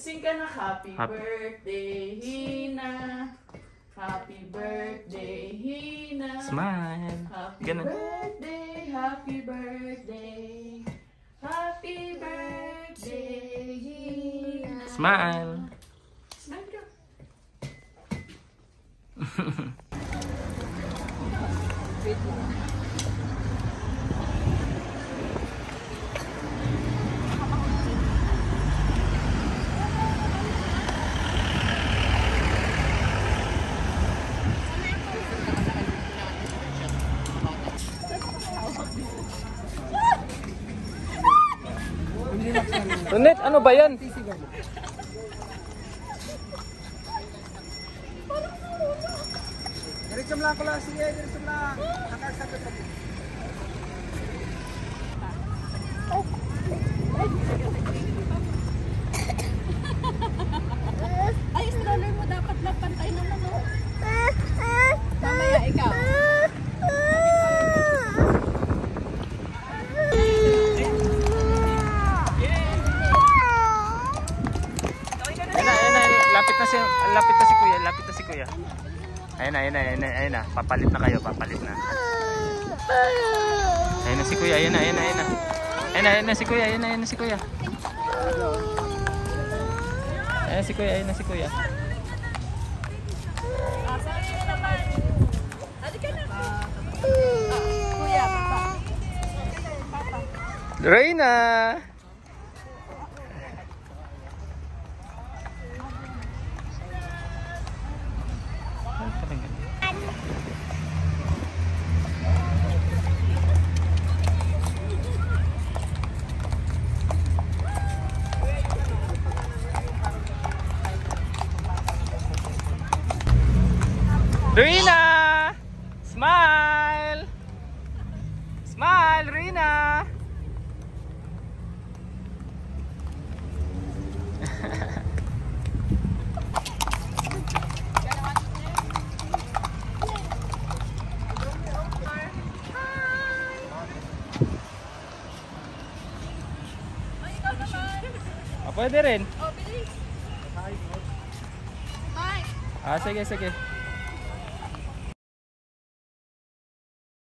Sing ka na happy birthday, Hina. Happy birthday, Hina. Smile. Happy Ganun. birthday, happy birthday. Happy birthday, Hina. Smile. Smile ka. Ulit, ano ba yan? Diretso lang ko lang, sige, diretso lang. Nakasagod lagi. Ay, stroller mo dapat na pantay naman, no? Mamaya ikaw. Lapit na si kuya. Ayun na. Papalit na kayo. Ayun na si kuya, ayun na si kuya. Ayun na si kuya. Kuya, papa. Reyna! Reyna! Smile! Smile, Reyna! Pwede rin. Oh, bilis. Hi. Sige.